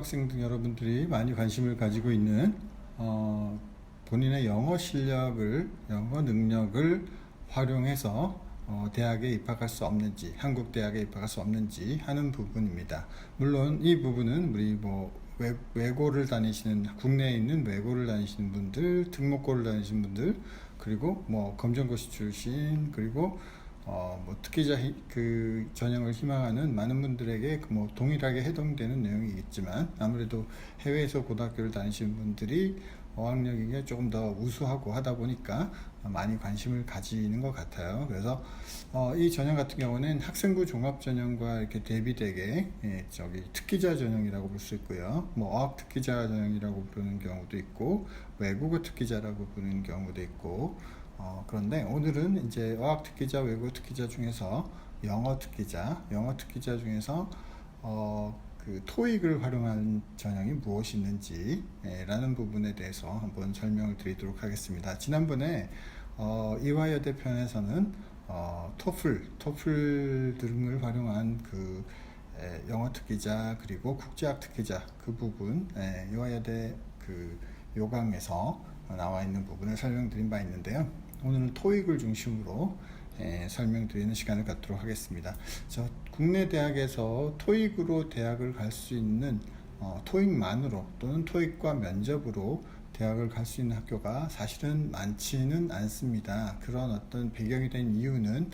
학생 여러분들이 많이 관심을 가지고 있는 본인의 영어 실력을, 영어 능력을 활용해서 대학에 입학할 수 없는지, 한국 대학에 입학할 수 없는지 하는 부분입니다. 물론 이 부분은 우리 외고를 다니시는, 국내에 있는 외고를 다니시는 분들, 특목고를 다니시는 분들, 그리고 검정고시 출신, 그리고 특기자 그 전형을 희망하는 많은 분들에게 동일하게 해당되는 내용이겠지만, 아무래도 해외에서 고등학교를 다니시는 분들이 어학력이 조금 더 우수하고 하다 보니까 많이 관심을 가지는 것 같아요. 그래서 이 전형 같은 경우는 학생부 종합 전형과 이렇게 대비되게 특기자 전형이라고 볼 수 있고요. 어학 특기자 전형이라고 부르는 경우도 있고, 외국어 특기자라고 부르는 경우도 있고, 그런데 오늘은 이제 어학 특기자, 외국어 특기자 중에서 영어 특기자 중에서 그 토익을 활용한 전형이 무엇이 있는지 라는 부분에 대해서 한번 설명을 드리도록 하겠습니다. 지난번에 이화여대 편에서는 토플 등을 활용한 그 영어 특기자, 그리고 국제학 특기자 그 부분, 이화여대 그 요강에서 나와 있는 부분을 설명드린 바 있는데요. 오늘은 토익을 중심으로 설명드리는 시간을 갖도록 하겠습니다. 국내 대학에서 토익으로 대학을 갈 수 있는, 토익만으로 또는 토익과 면접으로 대학을 갈 수 있는 학교가 사실은 많지는 않습니다. 그런 어떤 배경이 된 이유는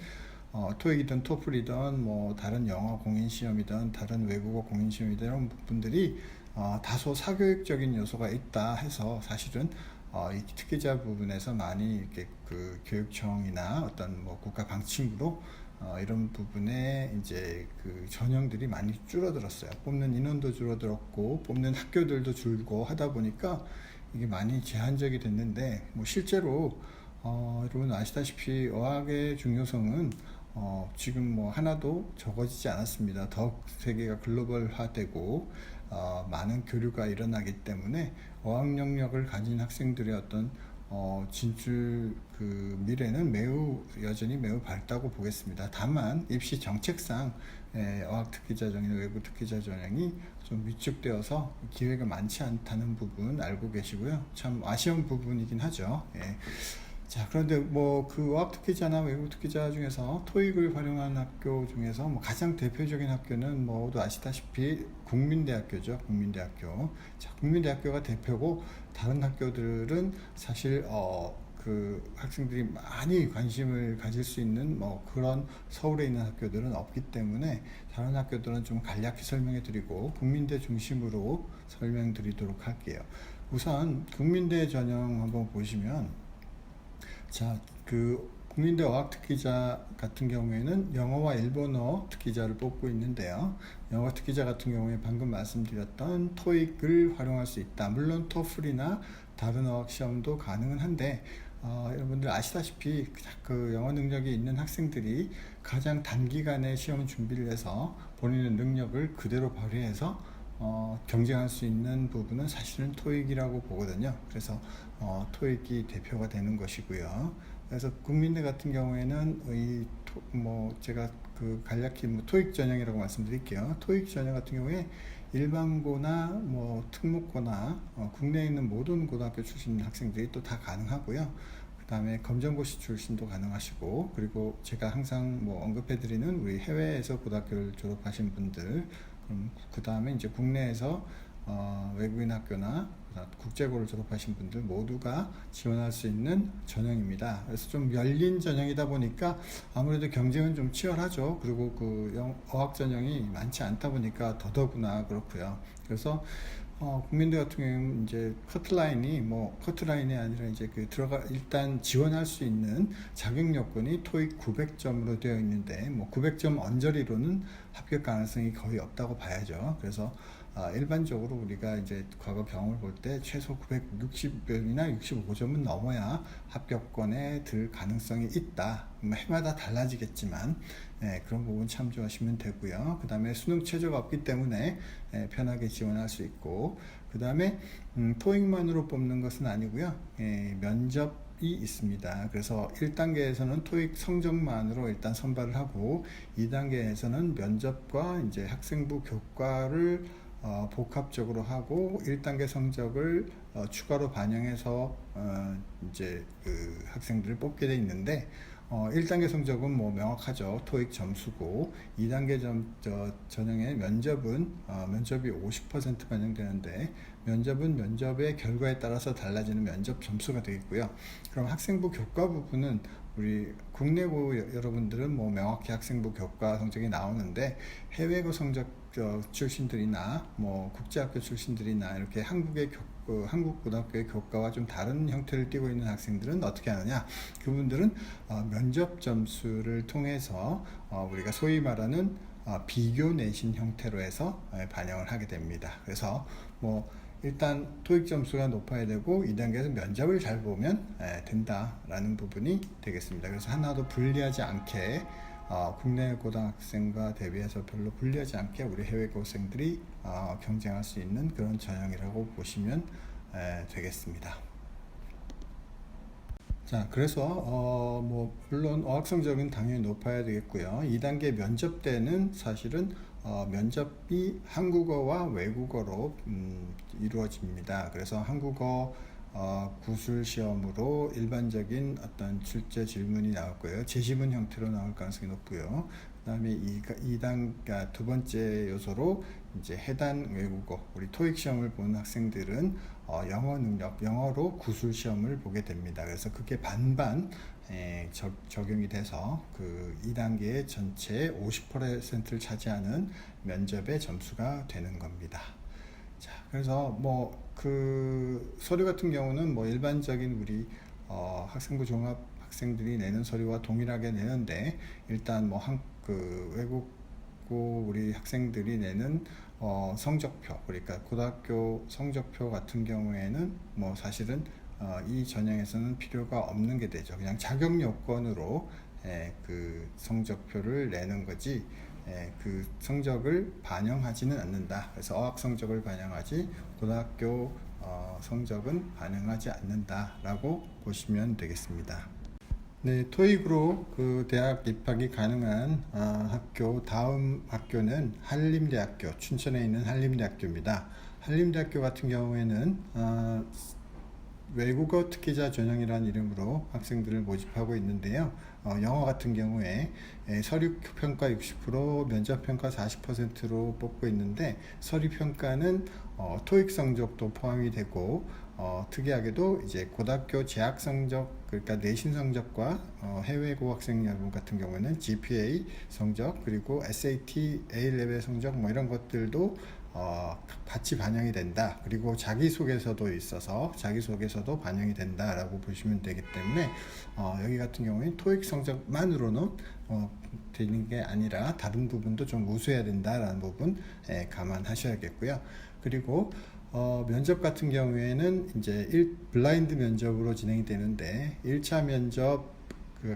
토익이든 토플이든 다른 영어 공인시험이든 다른 외국어 공인시험이든 이런 부분들이 다소 사교육적인 요소가 있다 해서 사실은 이 특기자 부분에서 많이 이렇게 그 교육청이나 어떤 국가 방침으로 이런 부분에 이제 그 전형들이 많이 줄어들었어요. 뽑는 인원도 줄어들었고 뽑는 학교들도 줄고 하다 보니까 이게 많이 제한적이 됐는데, 실제로 여러분 아시다시피 어학의 중요성은 지금 하나도 적어지지 않았습니다. 더욱 세계가 글로벌화되고 많은 교류가 일어나기 때문에 어학 영역을 가진 학생들의 어떤 진출 그 미래는 여전히 매우 밝다고 보겠습니다. 다만 입시 정책상 어학 특기자 전형이나 외국 특기자 전형이 좀 위축되어서 기회가 많지 않다는 부분 알고 계시고요. 참 아쉬운 부분이긴 하죠. 자, 그런데 그 어학 특기자나 외국 특기자 중에서 토익을 활용한 학교 중에서 가장 대표적인 학교는 모두 아시다시피 국민대학교죠. 국민대학교. 자, 국민대학교가 대표고, 다른 학교들은 사실 그 학생들이 많이 관심을 가질 수 있는 그런 서울에 있는 학교들은 없기 때문에 다른 학교들은 좀 간략히 설명해 드리고 국민대 중심으로 설명드리도록 할게요. 우선 국민대 전형 한번 보시면, 자, 그 국민대 어학 특기자 같은 경우에는 영어와 일본어 특기자를 뽑고 있는데요. 영어 특기자 같은 경우에 방금 말씀드렸던 토익을 활용할 수 있다. 물론 토플이나 다른 어학 시험도 가능은 한데, 여러분들 아시다시피 그 영어 능력이 있는 학생들이 가장 단기간에 시험 준비를 해서 본인의 능력을 그대로 발휘해서 경쟁할 수 있는 부분은 사실은 토익이라고 보거든요. 그래서 토익이 대표가 되는 것이고요. 그래서 국민대 같은 경우에는 제가 그 간략히 토익 전형이라고 말씀드릴게요. 토익 전형 같은 경우에 일반고나 특목고나 국내에 있는 모든 고등학교 출신 학생들이 또 다 가능하고요. 그 다음에 검정고시 출신도 가능하시고, 그리고 제가 항상 언급해드리는 우리 해외에서 고등학교를 졸업하신 분들, 그 다음에 이제 국내에서 외국인 학교나 국제고를 졸업하신 분들 모두가 지원할 수 있는 전형입니다. 그래서 좀 열린 전형이다 보니까 아무래도 경쟁은 좀 치열하죠. 그리고 그 어학 전형이 많지 않다 보니까 더더구나 그렇고요. 그래서 국민대 같은 경우는 이제 커트라인이 아니라 이제 일단 지원할 수 있는 자격 요건이 토익 900점으로 되어 있는데 900점 언저리로는 합격 가능성이 거의 없다고 봐야죠. 그래서 일반적으로 우리가 이제 과거 경험을 볼 때 최소 960점이나 65점은 넘어야 합격권에 들 가능성이 있다. 해마다 달라지겠지만 그런 부분 참조하시면 되고요. 그 다음에 수능 최저가 없기 때문에 편하게 지원할 수 있고, 그 다음에 토익만으로 뽑는 것은 아니고요. 면접이 있습니다. 그래서 1단계에서는 토익 성적만으로 일단 선발을 하고, 2단계에서는 면접과 이제 학생부 교과를 복합적으로 하고 1단계 성적을 추가로 반영해서 이제 그 학생들을 뽑게 돼 있는데 1단계 성적은 뭐 명확하죠. 토익 점수고 2단계 전형의 면접은 면접이 50% 반영되는데 면접은 면접의 결과에 따라서 달라지는 면접 점수가 되겠고요. 그럼 학생부 교과 부분은 우리 국내고 여러분들은 뭐 명확히 학생부 교과 성적이 나오는데 해외고 성적 출신들이나 뭐 국제학교 출신들이나 이렇게 한국 고등학교의 교과와 좀 다른 형태를 띠고 있는 학생들은 어떻게 하느냐? 그분들은 면접 점수를 통해서 우리가 소위 말하는 비교 내신 형태로 해서 반영을 하게 됩니다. 그래서 뭐 일단 토익 점수가 높아야 되고 2단계에서 면접을 잘 보면 된다라는 부분이 되겠습니다. 그래서 하나도 불리하지 않게 국내 고등학생과 대비해서 별로 불리하지 않게 우리 해외 고생들이 경쟁할 수 있는 그런 전형이라고 보시면 되겠습니다. 자, 그래서 뭐 물론 어학 성적은 당연히 높아야 되겠고요. 2단계 면접 때는 사실은 면접이 한국어와 외국어로 이루어집니다. 그래서 한국어 구술 시험으로 일반적인 어떤 출제 질문이 나올 거예요. 제시문 형태로 나올 가능성이 높고요. 그 다음에 2단 두 번째 요소로 이제 해당 외국어, 우리 토익 시험을 보는 학생들은 영어 능력, 영어로 구술 시험을 보게 됩니다. 그래서 그게 반반 적용이 돼서 그 2단계의 전체 50%를 차지하는 면접의 점수가 되는 겁니다. 자, 그래서 뭐 그 서류 같은 경우는 뭐 일반적인 우리 학생부 종합 학생들이 내는 서류와 동일하게 내는데 일단 뭐 그 외국고 우리 학생들이 내는 성적표, 그러니까 고등학교 성적표 같은 경우에는 뭐 사실은 이 전형에서는 필요가 없는 게 되죠. 그냥 자격 요건으로 그 성적표를 내는 거지 그 성적을 반영하지는 않는다. 그래서 어학 성적을 반영하지 고등학교 성적은 반영하지 않는다라고 보시면 되겠습니다. 네, 토익으로 그 대학 입학이 가능한 학교, 다음 학교는 한림대학교, 춘천에 있는 한림대학교입니다. 한림대학교 같은 경우에는 외국어 특기자 전형이라는 이름으로 학생들을 모집하고 있는데요. 영어 같은 경우에 서류 평가 60%, 면접 평가 40%로 뽑고 있는데 서류 평가는 토익 성적도 포함이 되고 특이하게도 이제 고등학교 재학 성적, 그러니까 내신 성적과 해외고 학생 여러분 같은 경우에는 GPA 성적 그리고 SAT, A-레벨 성적 뭐 이런 것들도 같이 반영이 된다. 그리고 자기소개서도 있어서 자기소개서도 반영이 된다라고 보시면 되기 때문에 여기 같은 경우에 토익 성적만으로는 되는 게 아니라 다른 부분도 좀 우수해야 된다라는 부분 감안하셔야겠고요. 그리고 면접 같은 경우에는 이제 블라인드 면접으로 진행이 되는데 1차 면접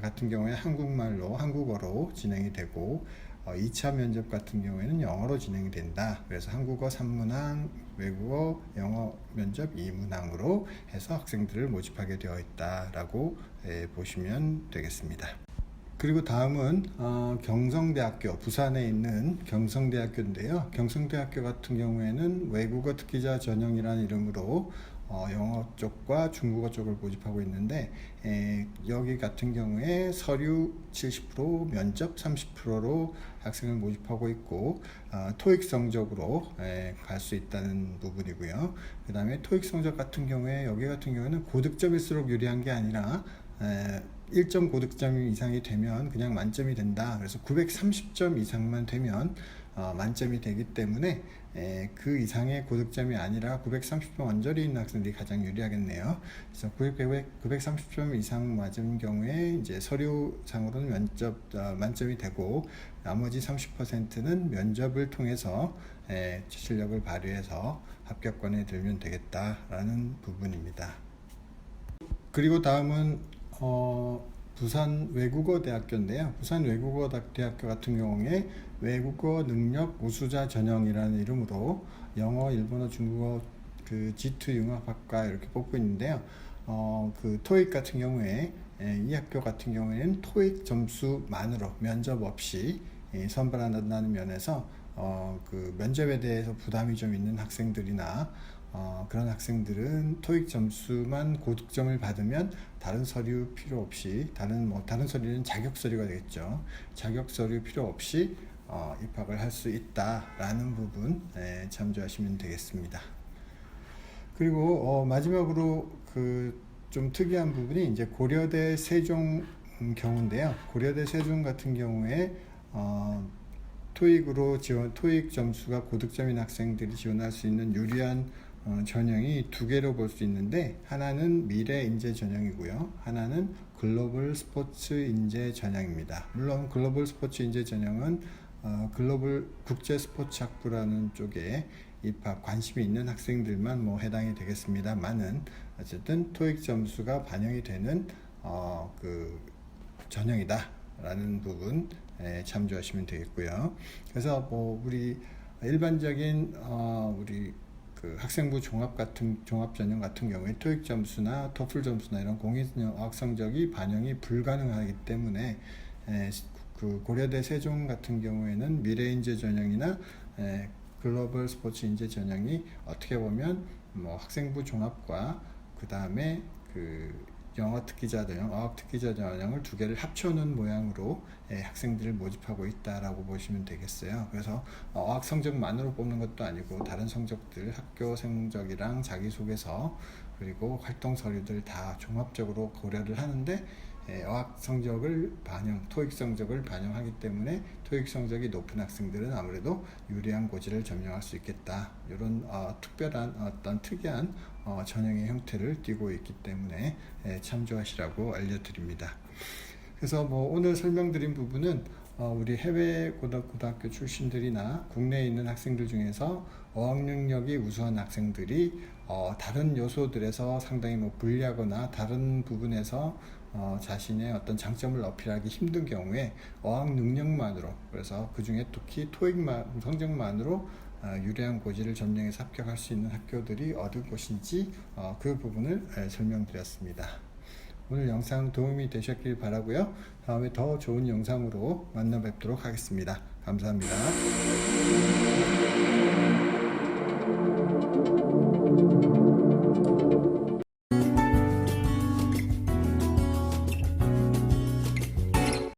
같은 경우에 한국어로 진행이 되고 2차 면접 같은 경우에는 영어로 진행이 된다. 그래서 한국어 3문항, 외국어, 영어 면접 2문항으로 해서 학생들을 모집하게 되어 있다라고 보시면 되겠습니다. 그리고 다음은 경성대학교, 부산에 있는 경성대학교인데요. 경성대학교 같은 경우에는 외국어 특기자 전형이라는 이름으로 영어 쪽과 중국어 쪽을 모집하고 있는데 여기 같은 경우에 서류 70%, 면접 30%로 학생을 모집하고 있고 토익 성적으로 갈 수 있다는 부분이고요. 그 다음에 토익 성적 같은 경우에 여기 같은 경우에는 고득점일수록 유리한 게 아니라 1점 고득점 이상이 되면 그냥 만점이 된다. 그래서 930점 이상만 되면 만점이 되기 때문에 그 이상의 고득점이 아니라 930점 언저리 있는 학생들이 가장 유리하겠네요. 그래서 930점 이상 맞은 경우에 이제 서류상으로는 만점이 되고 나머지 30%는 면접을 통해서 실력을 발휘해서 합격권에 들면 되겠다라는 부분입니다. 그리고 다음은 부산 외국어 대학교인데요. 부산 외국어 대학교 같은 경우에 외국어 능력 우수자 전형이라는 이름으로 영어, 일본어, 중국어 그 G2 융합학과 이렇게 뽑고 있는데요. 그 토익 같은 경우에 이 학교 같은 경우에는 토익 점수만으로 면접 없이 선발한다는 면에서 그 면접에 대해서 부담이 좀 있는 학생들이나 그런 학생들은 토익 점수만 고득점을 받으면 다른 서류 필요 없이 다른 서류는 자격 서류가 되겠죠. 자격 서류 필요 없이 입학을 할 수 있다라는 부분 참조하시면 되겠습니다. 그리고 마지막으로 그 좀 특이한 부분이 이제 고려대 세종 경우인데요. 고려대 세종 같은 경우에 토익 점수가 고득점인 학생들이 지원할 수 있는 유리한 전형이 두 개로 볼 수 있는데, 하나는 미래 인재 전형이고요, 하나는 글로벌 스포츠 인재 전형입니다. 물론 글로벌 스포츠 인재 전형은 글로벌 국제 스포츠 학부라는 쪽에 입학 관심이 있는 학생들만 해당이 되겠습니다만은, 어쨌든 토익 점수가 반영이 되는 그 전형이다라는 부분 참조하시면 되겠고요. 그래서 우리 일반적인 우리 그 학생부 종합 전형 같은 경우에 토익 점수나 토플 점수나 이런 공인어학 성적이 반영이 불가능하기 때문에 그 고려대 세종 같은 경우에는 미래인재 전형이나 글로벌 스포츠 인재 전형이 어떻게 보면 학생부 종합과 그 다음에 그 영어 특기자 전형, 어학 특기자 전형을 두 개를 합쳐놓은 모양으로 학생들을 모집하고 있다라고 보시면 되겠어요. 그래서 어학 성적만으로 뽑는 것도 아니고 다른 성적들, 학교 성적이랑 자기소개서 그리고 활동 서류들 다 종합적으로 고려를 하는데, 어학 성적을 토익 성적을 반영하기 때문에 토익 성적이 높은 학생들은 아무래도 유리한 고지를 점령할 수 있겠다. 이런 특이한 전형의 형태를 띠고 있기 때문에 참조하시라고 알려드립니다. 그래서 오늘 설명드린 부분은 우리 해외 고등학교 출신들이나 국내에 있는 학생들 중에서 어학 능력이 우수한 학생들이 다른 요소들에서 상당히 불리하거나 다른 부분에서 자신의 어떤 장점을 어필하기 힘든 경우에 어학 능력만으로, 그래서 그 중에 특히 토익 성적만으로 유리한 고지를 점령해서 합격할 수 있는 학교들이 어느 곳인지 그 부분을 설명드렸습니다. 오늘 영상 도움이 되셨길 바라고요. 다음에 더 좋은 영상으로 만나 뵙도록 하겠습니다. 감사합니다.